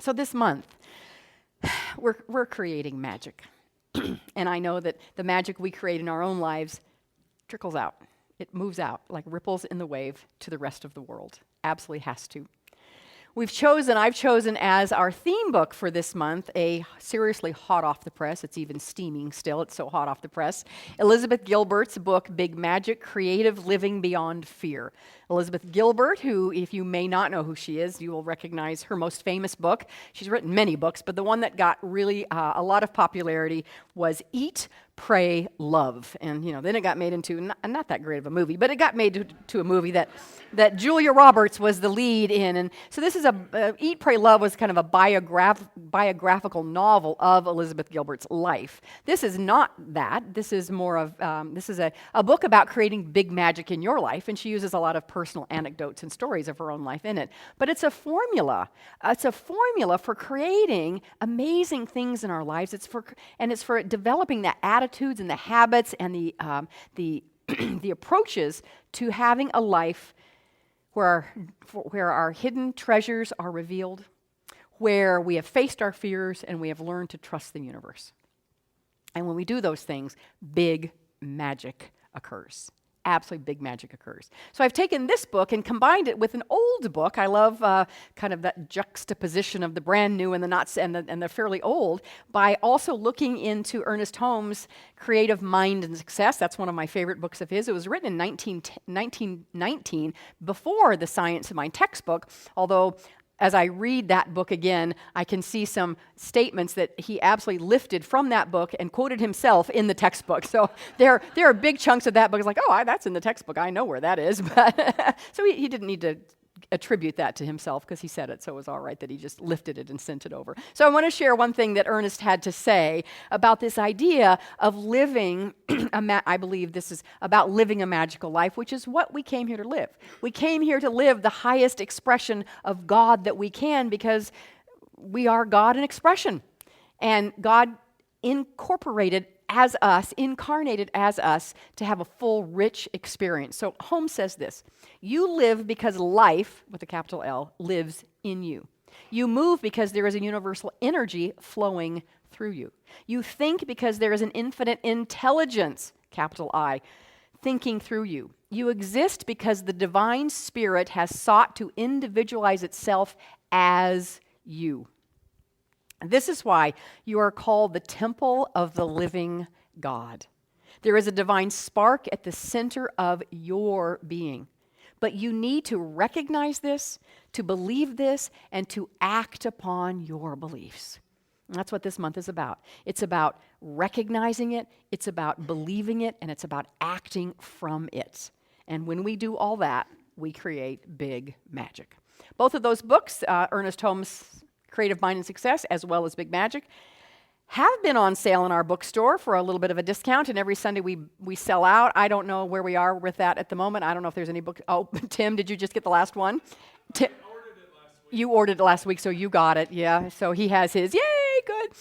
So this month, we're creating magic. And I know that the magic we create in our own lives trickles out. It moves out like ripples in the wave to the rest of the world. Absolutely has to. I've chosen as our theme book for this month a seriously hot off the press. It's even steaming still. It's so hot off the press. Elizabeth Gilbert's book, Big Magic: Creative Living Beyond Fear. Elizabeth Gilbert, who, if you may not know who she is, you will recognize her most famous book. She's written many books, but the one that got really a lot of popularity was Eat, Pray, Love. And then it got made into not that great of a movie, but it got made to a movie that Julia Roberts was the lead in. And so this is Eat, Pray, Love was kind of a biographical novel of Elizabeth Gilbert's life. This is not that. This is more of a book about creating big magic in your life, and she uses a lot of personal anecdotes and stories of her own life in it. But it's a formula. It's a formula for creating amazing things in our lives. It's for developing the attitudes and the habits and the the approaches to having a life where our hidden treasures are revealed, where we have faced our fears and we have learned to trust the universe. And when we do those things, big magic occurs. Absolutely big magic occurs. So I've taken this book and combined it with an old book. I love kind of that juxtaposition of the brand new and the fairly old by also looking into Ernest Holmes' Creative Mind and Success. That's one of my favorite books of his. It was written in 1919, before the Science of Mind textbook, although as I read that book again, I can see some statements that he absolutely lifted from that book and quoted himself in the textbook. So there are big chunks of that book. It's like, that's in the textbook. I know where that is. But so he didn't need to attribute that to himself because he said it, so it was all right that he just lifted it and sent it over. So I want to share one thing that Ernest had to say about this idea of living, I believe this is about living a magical life, which is what we came here to live. We came here to live the highest expression of God that we can because we are God in expression. And God incarnated as us to have a full, rich experience. So Holmes says this: you live because life, with a capital L, lives in you. You move because there is a universal energy flowing through you. You think because there is an infinite intelligence, capital I, thinking through you. You exist because the divine spirit has sought to individualize itself as you. This is why you are called the temple of the living God. There is a divine spark at the center of your being. But you need to recognize this, to believe this, and to act upon your beliefs. And that's what this month is about. It's about recognizing it, it's about believing it, and it's about acting from it. And when we do all that, we create big magic. Both of those books, Ernest Holmes' Creative Mind and Success, as well as Big Magic, have been on sale in our bookstore for a little bit of a discount, and every Sunday we sell out. I don't know where we are with that at the moment. I don't know if there's any book. Oh, Tim, did you just get the last one? I ordered it last week. You ordered it last week, so you got it, yeah. So he has his. Yay, good.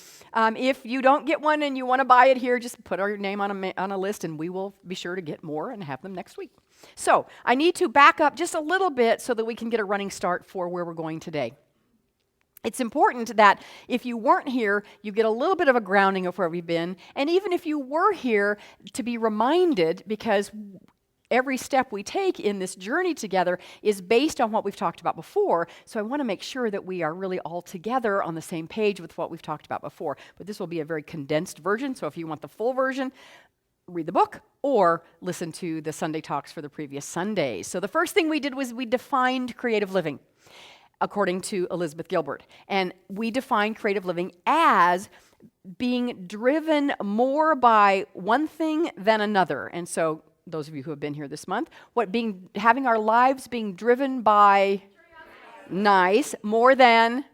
If you don't get one and you want to buy it here, just put your name on a list, and we will be sure to get more and have them next week. So I need to back up just a little bit so that we can get a running start for where we're going today. It's important that if you weren't here, you get a little bit of a grounding of where we've been. And even if you were here, to be reminded, because every step we take in this journey together is based on what we've talked about before. So I want to make sure that we are really all together on the same page with what we've talked about before. But this will be a very condensed version. So if you want the full version, read the book or listen to the Sunday talks for the previous Sundays. So the first thing we did was we defined creative living, according to Elizabeth Gilbert. And we define creative living as being driven more by one thing than another. And so those of you who have been here this month, having our lives being driven by nice, more than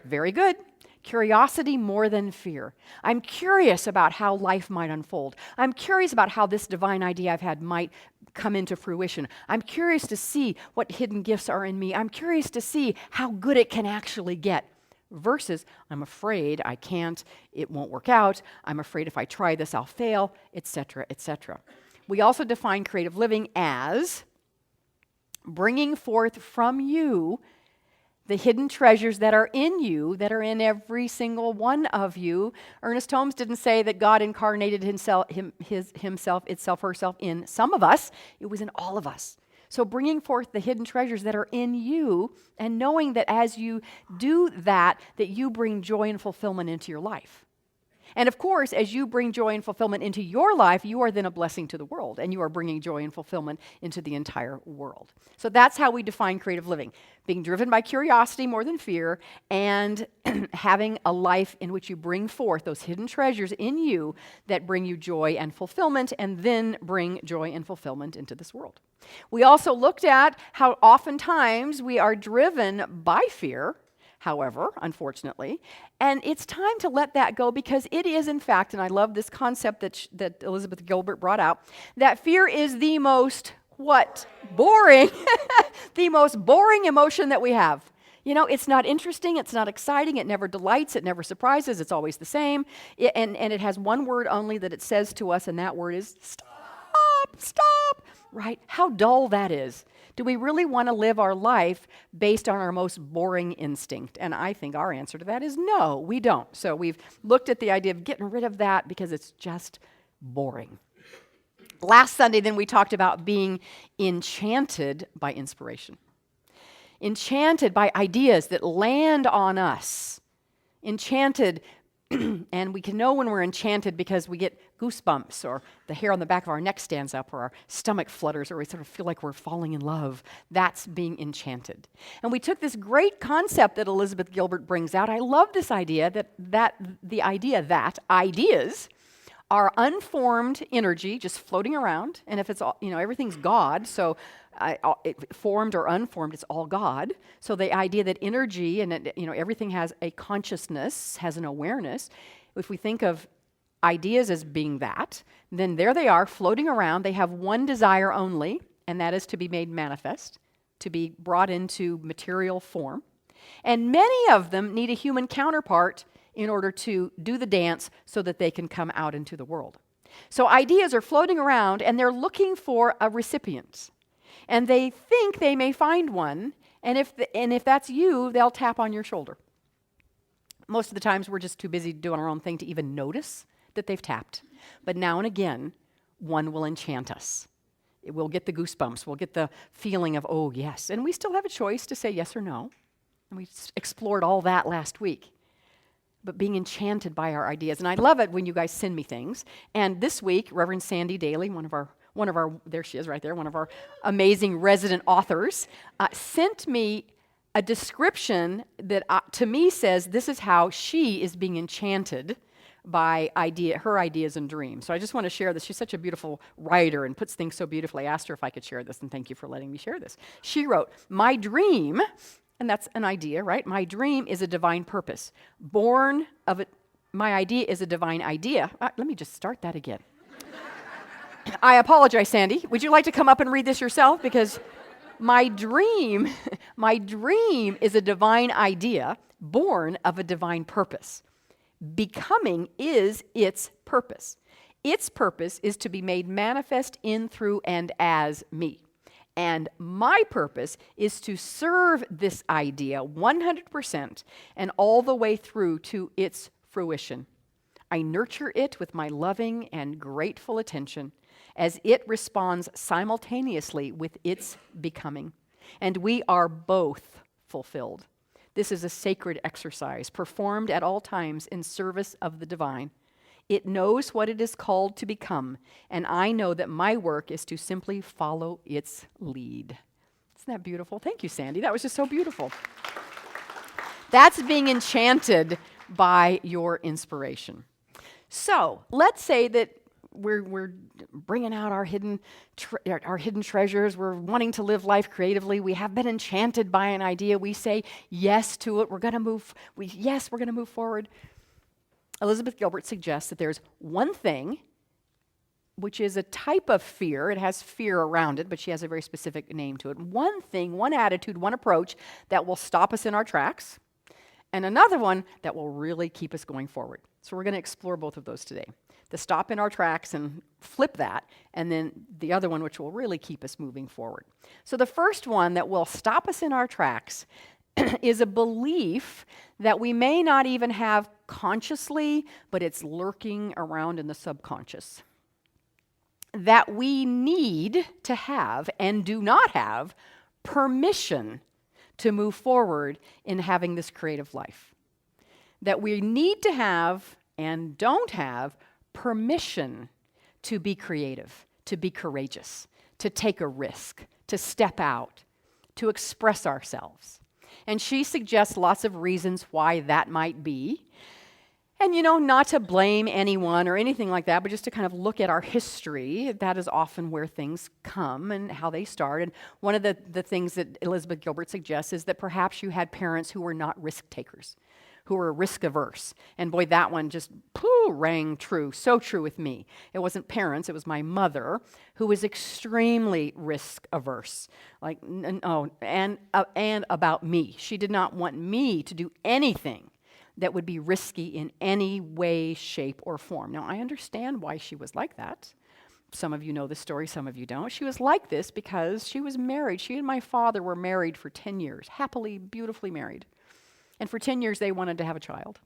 very good. Curiosity more than fear. I'm curious about how life might unfold. I'm curious about how this divine idea I've had might come into fruition. I'm curious to see what hidden gifts are in me. I'm curious to see how good it can actually get. Versus, I'm afraid I can't, it won't work out. I'm afraid if I try this, I'll fail, etc., etc. We also define creative living as bringing forth from you the hidden treasures that are in you, that are in every single one of you. Ernest Holmes didn't say that God incarnated himself, itself, herself in some of us. It was in all of us. So bringing forth the hidden treasures that are in you and knowing that as you do that, that you bring joy and fulfillment into your life. And of course, as you bring joy and fulfillment into your life, you are then a blessing to the world, and you are bringing joy and fulfillment into the entire world. So that's how we define creative living: being driven by curiosity more than fear, and having a life in which you bring forth those hidden treasures in you that bring you joy and fulfillment, and then bring joy and fulfillment into this world. We also looked at how oftentimes we are driven by fear, however, unfortunately, and it's time to let that go, because it is, in fact, and I love this concept that Elizabeth Gilbert brought out, that fear is the most, boring, the most boring emotion that we have. You know, it's not interesting, it's not exciting, it never delights, it never surprises, it's always the same, and it has one word only that it says to us, and that word is stop, right? How dull that is. Do we really want to live our life based on our most boring instinct? And I think our answer to that is no, we don't. So we've looked at the idea of getting rid of that because it's just boring. Last Sunday, then, we talked about being enchanted by inspiration. Enchanted by ideas that land on us. Enchanted, and we can know when we're enchanted because we get goosebumps, or the hair on the back of our neck stands up, or our stomach flutters, or we sort of feel like we're falling in love. That's being enchanted. And we took this great concept that Elizabeth Gilbert brings out. I love this idea that ideas are unformed energy just floating around, and if it's all, everything's God, so formed or unformed, it's all God. So the idea that energy and everything has a consciousness, has an awareness. If we think of ideas as being that, then there they are floating around. They have one desire only, and that is to be made manifest, to be brought into material form. And many of them need a human counterpart in order to do the dance so that they can come out into the world. So ideas are floating around, and they're looking for a recipient. And they think they may find one, and if that's you, they'll tap on your shoulder. Most of the times we're just too busy doing our own thing to even notice that they've tapped. But now and again, one will enchant us. We'll get the goosebumps. We'll get the feeling of, oh, yes. And we still have a choice to say yes or no. And we explored all that last week. But being enchanted by our ideas. And I love it when you guys send me things. And this week, Reverend Sandy Daly, one of our, there she is right there, one of our amazing resident authors, sent me a description that to me says this is how she is being enchanted by her ideas and dreams. So I just want to share this. She's such a beautiful writer and puts things so beautifully. I asked her if I could share this, and thank you for letting me share this. She wrote, "My dream," and that's an idea, right? "My dream is a divine purpose. Born of it, my idea is a divine idea." Let me just start that again. I apologize, Sandy. Would you like to come up and read this yourself? Because my dream is a divine idea born of a divine purpose. Becoming is its purpose. Its purpose is to be made manifest in, through, and as me. And my purpose is to serve this idea 100% and all the way through to its fruition. I nurture it with my loving and grateful attention as it responds simultaneously with its becoming. And we are both fulfilled. This is a sacred exercise performed at all times in service of the divine. It knows what it is called to become, and I know that my work is to simply follow its lead. Isn't that beautiful? Thank you, Sandy. That was just so beautiful. That's being enchanted by your inspiration. So let's say that we're bringing out our hidden treasures. We're wanting to live life creatively. We have been enchanted by an idea. We say yes to it. We're going to move forward. Elizabeth Gilbert suggests that there's one thing, which is a type of fear. It has fear around it, but she has a very specific name to it. One thing, one attitude, one approach that will stop us in our tracks, and another one that will really keep us going forward. So we're going to explore both of those today. The stop in our tracks and flip that, and then the other one which will really keep us moving forward. So the first one that will stop us in our tracks is a belief that we may not even have consciously, but it's lurking around in the subconscious. That we need to have and do not have permission to move forward in having this creative life. That we need to have and don't have permission to be creative, to be courageous, to take a risk, to step out, to express ourselves. And she suggests lots of reasons why that might be. And, not to blame anyone or anything like that, but just to kind of look at our history. That is often where things come and how they start. And one of the things that Elizabeth Gilbert suggests is that perhaps you had parents who were not risk takers, who were risk averse. And boy, that one just rang true, so true with me. It wasn't parents, it was my mother, who was extremely risk averse. And about me. She did not want me to do anything that would be risky in any way, shape, or form. Now, I understand why she was like that. Some of you know the story, some of you don't. She was like this because she was married. She and my father were married for 10 years, happily, beautifully married. And for 10 years, they wanted to have a child.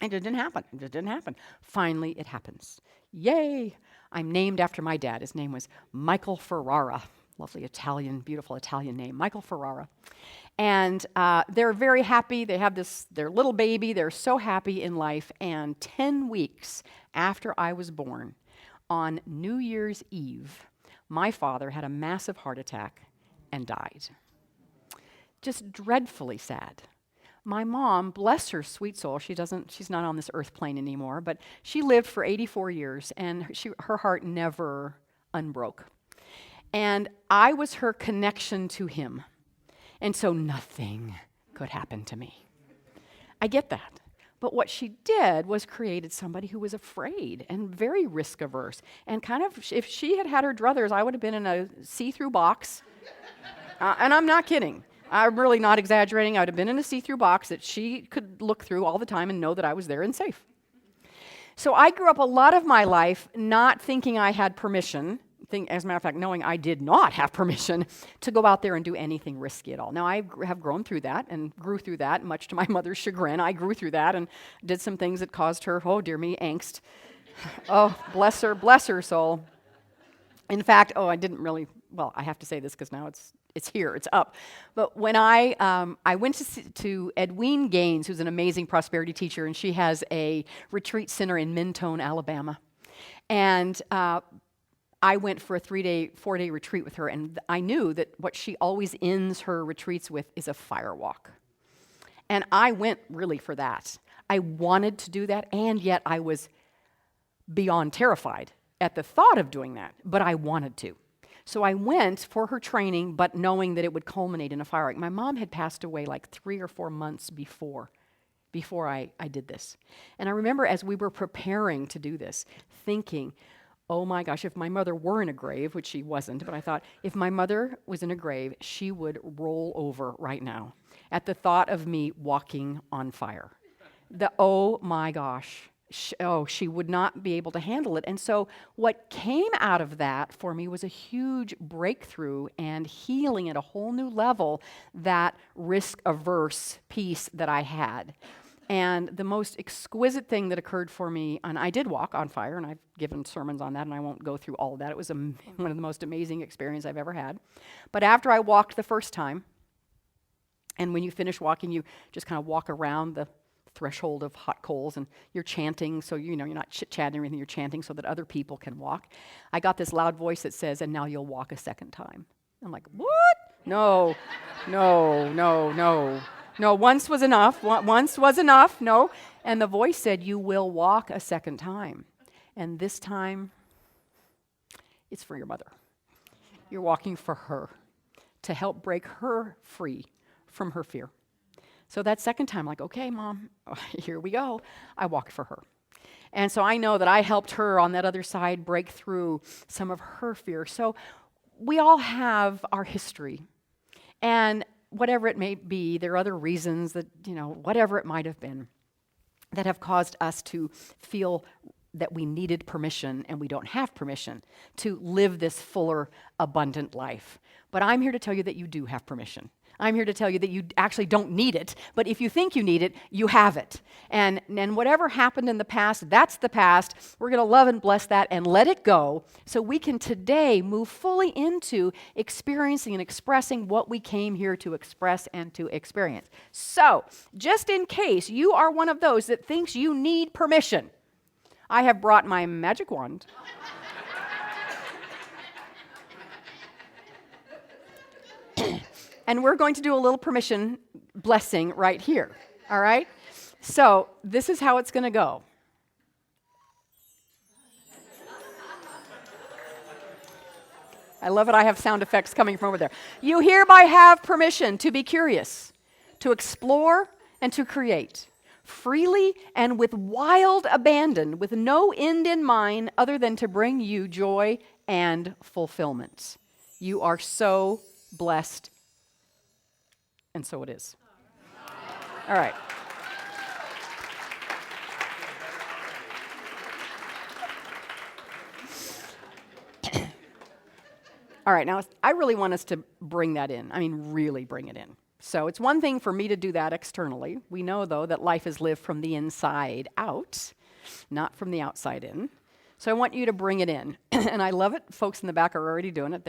And it didn't happen. It just didn't happen. Finally, it happens. Yay! I'm named after my dad. His name was Michael Ferrara. Lovely Italian, beautiful Italian name, Michael Ferrara. And they're very happy. They have their little baby. They're so happy in life. And 10 weeks after I was born, on New Year's Eve, my father had a massive heart attack and died. Just dreadfully sad. My mom, bless her sweet soul, she's not on this earth plane anymore, but she lived for 84 years, and her heart never unbroke. And I was her connection to him. And so nothing could happen to me. I get that. But what she did was created somebody who was afraid and very risk averse. And kind of, if she had had her druthers, I would have been in a see-through box. And I'm not kidding. I'm really not exaggerating. I would have been in a see-through box that she could look through all the time and know that I was there and safe. So I grew up a lot of my life not thinking I had permission, as a matter of fact, knowing I did not have permission to go out there and do anything risky at all. Now, I have grown through that and grew through that, much to my mother's chagrin. I grew through that and did some things that caused her, oh dear me, angst. Oh, bless her soul. In fact, I didn't really, I have to say this because now it's here, it's up. But when I went to Edwene Gaines, who's an amazing prosperity teacher, and she has a retreat center in Mentone, Alabama. And I went for a 4-day retreat with her, and I knew that what she always ends her retreats with is a fire walk. And I went really for that. I wanted to do that, and yet I was beyond terrified at the thought of doing that, but I wanted to. So I went for her training, but knowing that it would culminate in a fire walk. My mom had passed away like 3 or 4 months before I did this. And I remember as we were preparing to do this, thinking, oh my gosh, if my mother were in a grave, which she wasn't, but I thought, if my mother was in a grave, she would roll over right now at the thought of me walking on fire. Oh my gosh, she would not be able to handle it. And so what came out of that for me was a huge breakthrough and healing at a whole new level, that risk-averse piece that I had. And the most exquisite thing that occurred for me, and I did walk on fire, and I've given sermons on that, and I won't go through all of that. It was one of the most amazing experiences I've ever had. But after I walked the first time, and when you finish walking, you just kind of walk around the threshold of hot coals, and you're chanting, so you're not chit-chatting or anything, you're chanting so that other people can walk. I got this loud voice that says, and now you'll walk a second time. I'm like, what? No, once was enough. Once was enough. No. And the voice said, you will walk a second time. And this time, it's for your mother. You're walking for her to help break her free from her fear. So that second time, like, okay, Mom, here we go. I walked for her. And so I know that I helped her on that other side break through some of her fear. So we all have our history. And whatever it may be, there are other reasons that, whatever it might have been, that have caused us to feel that we needed permission and we don't have permission to live this fuller, abundant life. But I'm here to tell you that you do have permission. I'm here to tell you that you actually don't need it, but if you think you need it, you have it. And whatever happened in the past, that's the past. We're going to love and bless that and let it go so we can today move fully into experiencing and expressing what we came here to express and to experience. So, just in case you are one of those that thinks you need permission, I have brought my magic wand. And we're going to do a little permission blessing right here, all right? So this is how it's going to go. I love it. I have sound effects coming from over there. You hereby have permission to be curious, to explore, and to create freely and with wild abandon, with no end in mind other than to bring you joy and fulfillment. You are so blessed. And so it is. All right. All right, now I really want us to bring that in. I mean, really bring it in. So it's one thing for me to do that externally. We know, though, that life is lived from the inside out, not from the outside in. So I want you to bring it in. And I love it. Folks in the back are already doing it.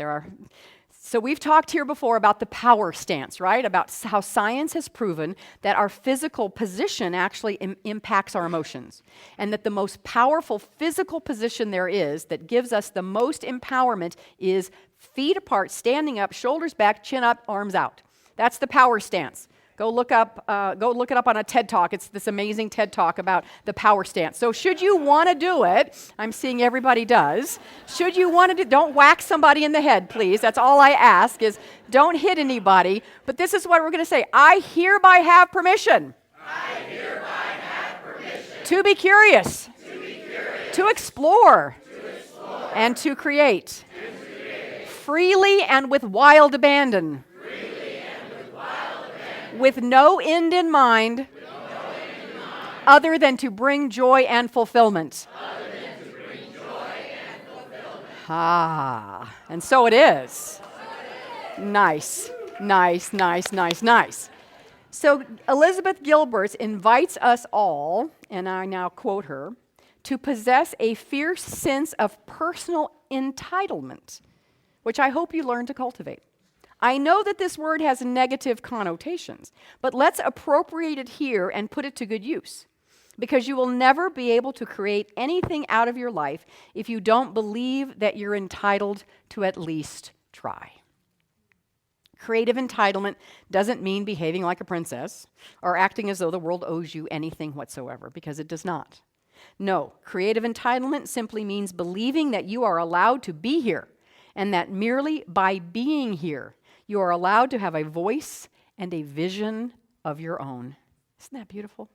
So we've talked here before about the power stance, right? About how science has proven that our physical position actually impacts our emotions. And that the most powerful physical position there is that gives us the most empowerment is feet apart, standing up, shoulders back, chin up, arms out. That's the power stance. Go look it up on a TED Talk. It's this amazing TED Talk about the power stance. So should you want to do it, I'm seeing everybody does. Should you want to don't whack somebody in the head, please. That's all I ask is don't hit anybody. But this is what we're going to say. I hereby have permission. I hereby have permission to be curious. To explore. And to create. Freely and with wild abandon. With no end in mind, other than to bring joy and fulfillment. And so it is. Nice. So Elizabeth Gilbert invites us all, and I now quote her, to possess a fierce sense of personal entitlement, which I hope you learn to cultivate. I know that this word has negative connotations, but let's appropriate it here and put it to good use. Because you will never be able to create anything out of your life if you don't believe that you're entitled to at least try. Creative entitlement doesn't mean behaving like a princess or acting as though the world owes you anything whatsoever, because it does not. No, creative entitlement simply means believing that you are allowed to be here and that merely by being here, you are allowed to have a voice and a vision of your own. Isn't that beautiful?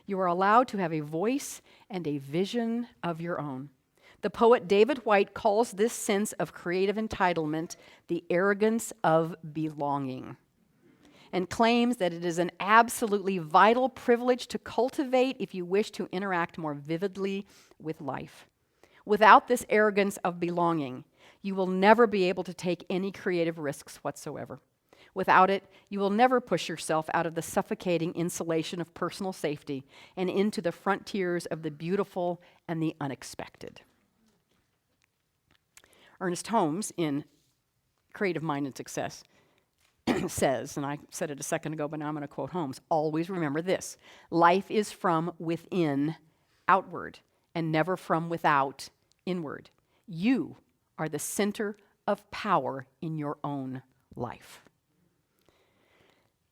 You are allowed to have a voice and a vision of your own. The poet David Whyte calls this sense of creative entitlement the arrogance of belonging, and claims that it is an absolutely vital privilege to cultivate if you wish to interact more vividly with life. Without this arrogance of belonging, you will never be able to take any creative risks whatsoever. Without it, you will never push yourself out of the suffocating insulation of personal safety and into the frontiers of the beautiful and the unexpected. Ernest Holmes, in Creative Mind and Success, says, and I said it a second ago, but now I'm going to quote Holmes, always remember this: life is from within outward and never from without inward. You are the center of power in your own life.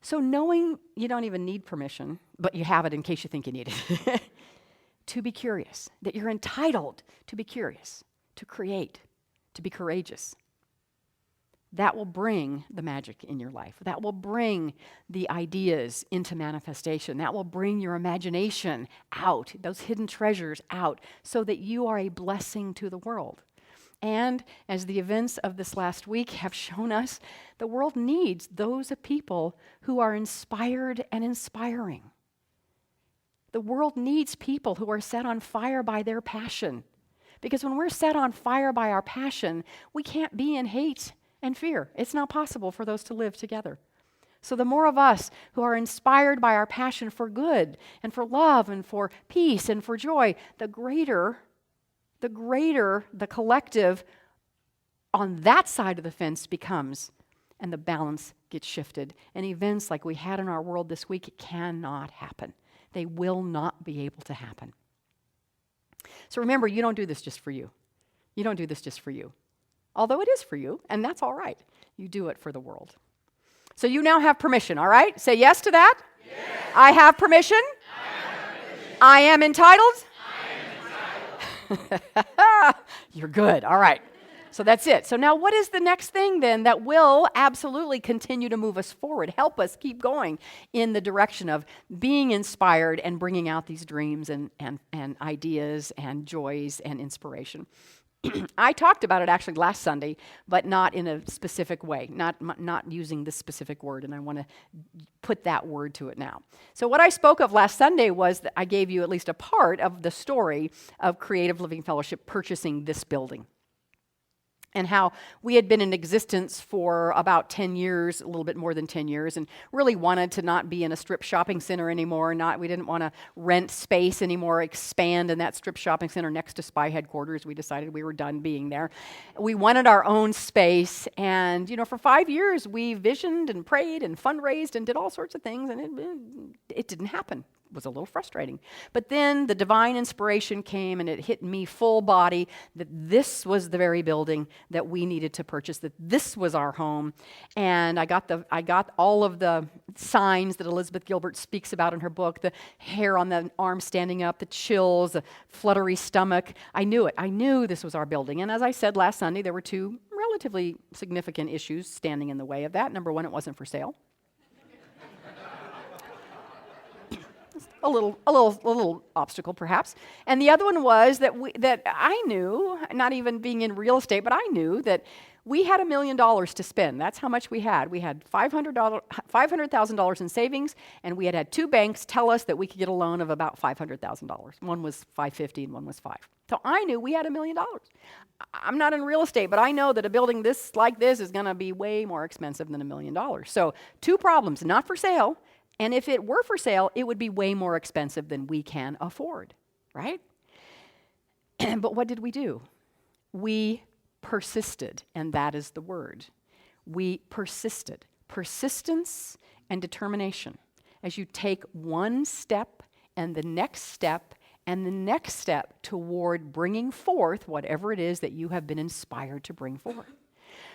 So knowing you don't even need permission, but you have it in case you think you need it, to be curious, that you're entitled to be curious, to create, to be courageous, that will bring the magic in your life. That will bring the ideas into manifestation. That will bring your imagination out, those hidden treasures out, so that you are a blessing to the world. And as the events of this last week have shown us, the world needs those people who are inspired and inspiring. The world needs people who are set on fire by their passion. Because when we're set on fire by our passion, we can't be in hate and fear. It's not possible for those to live together. So the more of us who are inspired by our passion for good and for love and for peace and for joy, the greater the collective on that side of the fence becomes, and the balance gets shifted. And events like we had in our world this week cannot happen. They will not be able to happen. So remember, you don't do this just for you. You don't do this just for you. Although it is for you, and that's all right. You do it for the world. So you now have permission, all right? Say yes to that. Yes. I have permission. I am entitled. You're good. All right. So that's it. So now what is the next thing then that will absolutely continue to move us forward, help us keep going in the direction of being inspired and bringing out these dreams and ideas and joys and inspiration? I talked about it actually last Sunday, but not in a specific way, not using this specific word, and I want to put that word to it now. So what I spoke of last Sunday was that I gave you at least a part of the story of Creative Living Fellowship purchasing this building, and how we had been in existence for about 10 years, a little bit more than 10 years, and really wanted to not be in a strip shopping center anymore. We didn't want to rent space anymore, expand in that strip shopping center next to Spy headquarters. We decided we were done being there. We wanted our own space, and for 5 years we visioned and prayed and fundraised and did all sorts of things, and it didn't happen. It was a little frustrating. But then the divine inspiration came, and it hit me full body that this was the very building that we needed to purchase, that this was our home. And I got all of the signs that Elizabeth Gilbert speaks about in her book, the hair on the arm standing up, the chills, the fluttery stomach. I knew it. I knew this was our building. And as I said last Sunday, there were two relatively significant issues standing in the way of that. Number one, it wasn't for sale. A little obstacle, perhaps. And the other one was that I knew, not even being in real estate, but I knew that we had $1 million to spend. That's how much we had. We had $500,000 in savings, and we had two banks tell us that we could get a loan of about $500,000. One was $550,000 and one was $5. So I knew we had $1 million. I'm not in real estate, but I know that a building like this is going to be way more expensive than $1 million. So two problems: not for sale. And if it were for sale, it would be way more expensive than we can afford, right? But what did we do? We persisted, and that is the word. We persisted. Persistence and determination. As you take one step and the next step and the next step toward bringing forth whatever it is that you have been inspired to bring forth.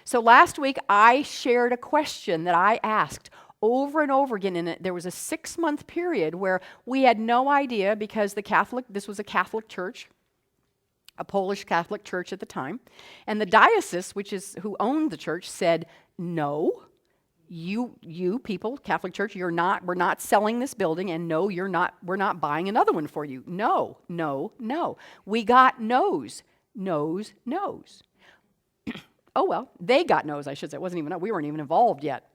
So last week, I shared a question that I asked over and over again, and there was a 6-month period where we had no idea, because this was a Catholic church, a Polish Catholic church at the time, and the diocese, who owned the church, said, no, you people, Catholic Church, we're not selling this building, and no, we're not buying another one for you. No, no, no. We got no's. Oh well, they got no's, I should say. We weren't even involved yet.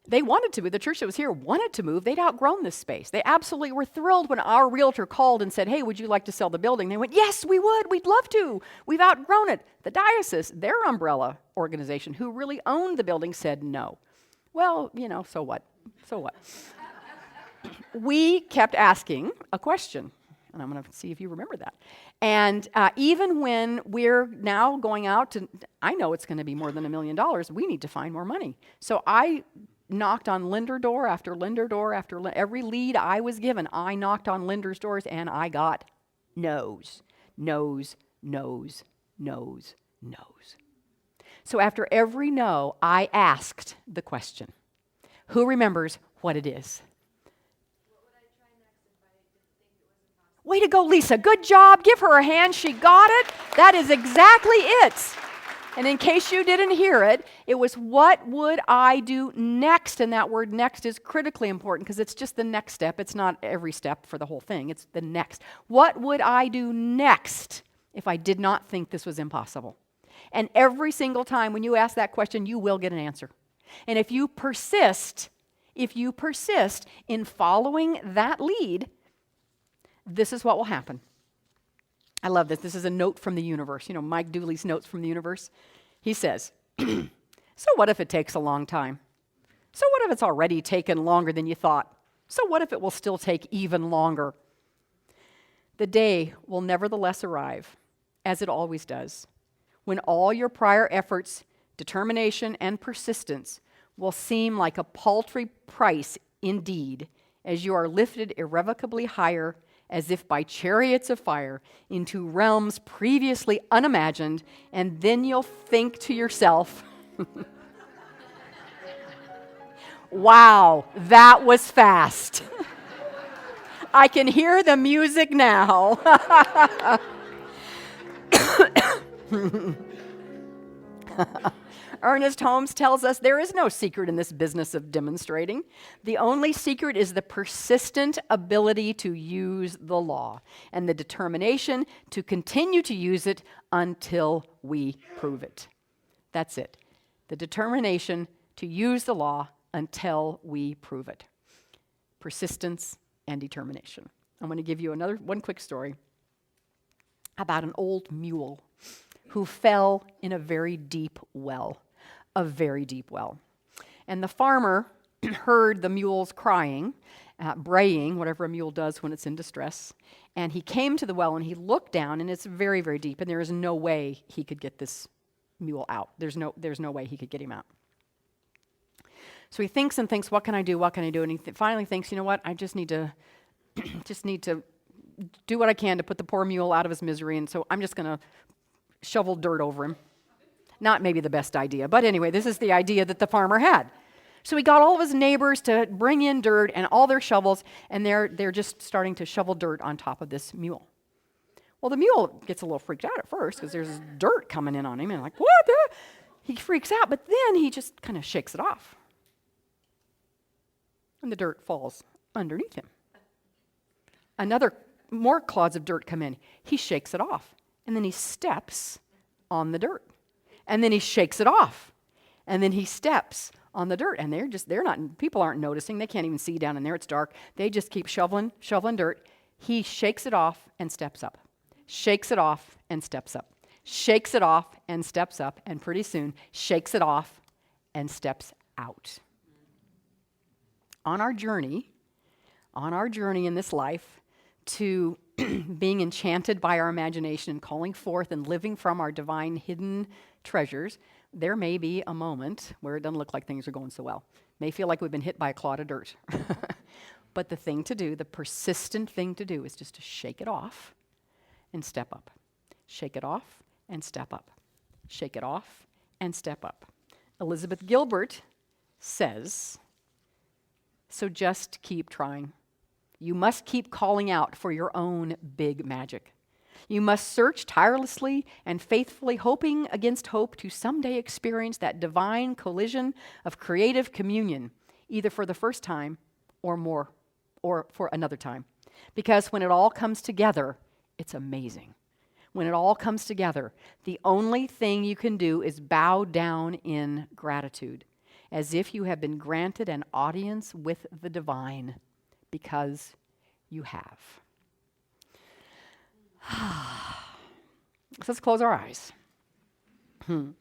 They wanted to move. The church that was here wanted to move. They'd outgrown this space. They absolutely were thrilled when our realtor called and said, hey, would you like to sell the building? They went, yes, we would. We'd love to. We've outgrown it. The diocese, their umbrella organization, who really owned the building, said no. Well, so what? So what? We kept asking a question, and I'm going to see if you remember that. And even when we're now going out I know it's going to be more than $1 million. We need to find more money. So I knocked on lender door after lender door after every lead I was given. I knocked on lenders' doors, and I got no's. So after every no, I asked the question. Who remembers what it is? Way to go, Lisa. Good job. Give her a hand. She got it. That is exactly it. And in case you didn't hear it, it was, what would I do next? And that word next is critically important, because it's just the next step. It's not every step for the whole thing. It's the next. What would I do next if I did not think this was impossible? And every single time when you ask that question, you will get an answer. And if you persist, if you persist in following that lead, this is what will happen. I love this. This is a note from the universe. You know, Mike Dooley's Notes from the Universe. He says, so what if it takes a long time? So what if it's already taken longer than you thought? So what if it will still take even longer? The day will nevertheless arrive, as it always does, when all your prior efforts, determination, and persistence will seem like a paltry price indeed, as you are lifted irrevocably higher, as if by chariots of fire, into realms previously unimagined, and then you'll think to yourself, wow, that was fast. I can hear the music now. Ernest Holmes tells us there is no secret in this business of demonstrating. The only secret is the persistent ability to use the law and the determination to continue to use it until we prove it. That's it. The determination to use the law until we prove it. Persistence and determination. I'm going to give you one quick story about an old mule who fell in a very deep well. And the farmer heard the mules crying, braying, whatever a mule does when it's in distress. And he came to the well and he looked down, and it's very, very deep, and there is no way he could get this mule out. There's no way he could get him out. So he thinks and thinks, what can I do? And he finally thinks, you know what? I just need to do what I can to put the poor mule out of his misery, and so I'm just going to shovel dirt over him. Not maybe the best idea, but anyway, this is the idea that the farmer had. So he got all of his neighbors to bring in dirt and all their shovels, and they're just starting to shovel dirt on top of this mule. Well, the mule gets a little freaked out at first because there's dirt coming in on him, and like, what the? He freaks out, but then he just kind of shakes it off. And the dirt falls underneath him. More clods of dirt come in. He shakes it off, and then he steps on the dirt. And then he shakes it off. And then he steps on the dirt. And people aren't noticing. They can't even see down in there. It's dark. They just keep shoveling dirt. He shakes it off and steps up. Shakes it off and steps up. Shakes it off and steps up. And pretty soon, shakes it off and steps out. On our journey in this life to being enchanted by our imagination and calling forth and living from our divine hidden treasures, there may be a moment where it doesn't look like things are going so well. May feel like we've been hit by a clod of dirt. But the thing to do, the persistent thing to do, is just to shake it off and step up. Shake it off and step up. Shake it off and step up. Elizabeth Gilbert says, so just keep trying. You must keep calling out for your own big magic. You must search tirelessly and faithfully, hoping against hope to someday experience that divine collision of creative communion, either for the first time or for another time. Because when it all comes together, it's amazing. When it all comes together, the only thing you can do is bow down in gratitude, as if you have been granted an audience with the divine, because you have. So let's close our eyes. And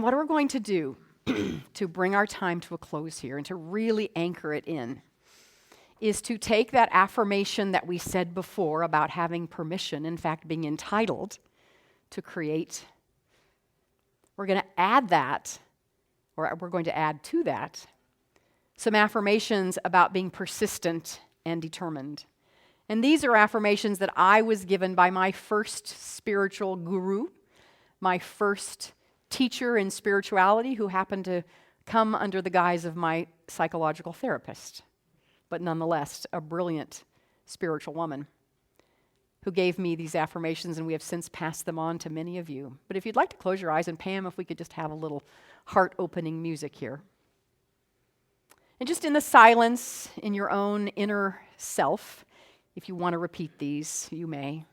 what we're going to do to bring our time to a close here and to really anchor it in is to take that affirmation that we said before about having permission, in fact, being entitled to create. We're going to add that, or we're going to add to that, some affirmations about being persistent and determined. And these are affirmations that I was given by my first spiritual guru, my first teacher in spirituality, who happened to come under the guise of my psychological therapist, but nonetheless a brilliant spiritual woman who gave me these affirmations, and we have since passed them on to many of you. But if you'd like to close your eyes, and Pam, if we could just have a little heart-opening music here. And just in the silence, in your own inner self, if you want to repeat these, you may.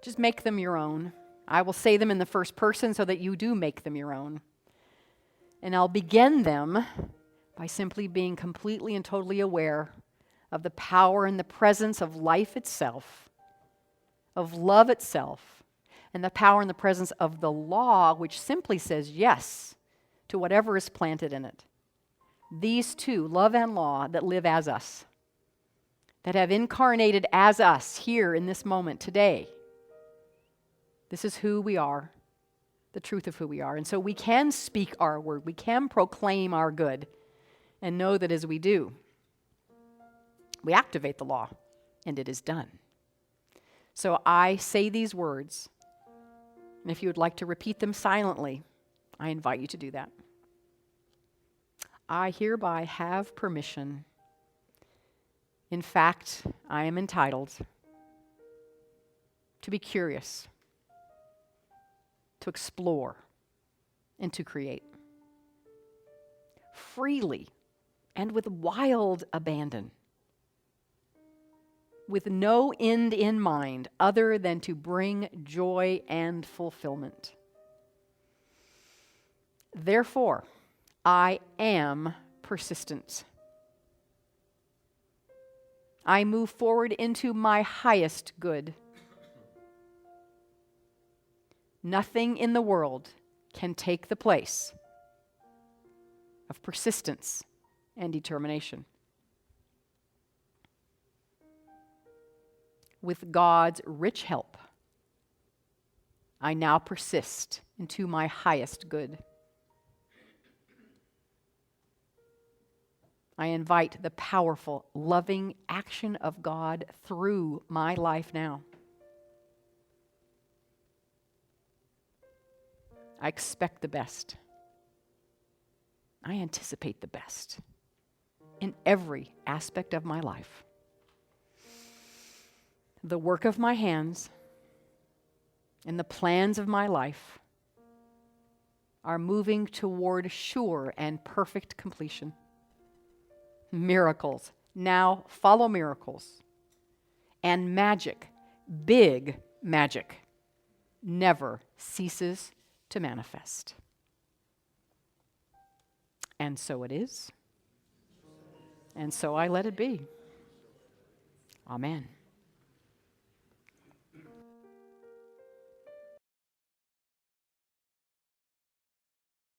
Just make them your own. I will say them in the first person so that you do make them your own. And I'll begin them by simply being completely and totally aware of the power and the presence of life itself, of love itself, and the power and the presence of the law, which simply says yes to whatever is planted in it. These two, love and law, that live as us, that have incarnated as us here in this moment today. This is who we are, the truth of who we are. And so we can speak our word, we can proclaim our good, and know that as we do, we activate the law, and it is done. So I say these words, and if you would like to repeat them silently, I invite you to do that. I hereby have permission. In fact, I am entitled to be curious, to explore, and to create. Freely and with wild abandon, with no end in mind other than to bring joy and fulfillment. Therefore, I am persistent. I move forward into my highest good. Nothing in the world can take the place of persistence and determination. With God's rich help, I now persist into my highest good. I invite the powerful, loving action of God through my life now. I expect the best. I anticipate the best in every aspect of my life. The work of my hands and the plans of my life are moving toward sure and perfect completion. Miracles now follow miracles, and magic, big magic, never ceases to manifest. And so it is, and so I let it be. Amen.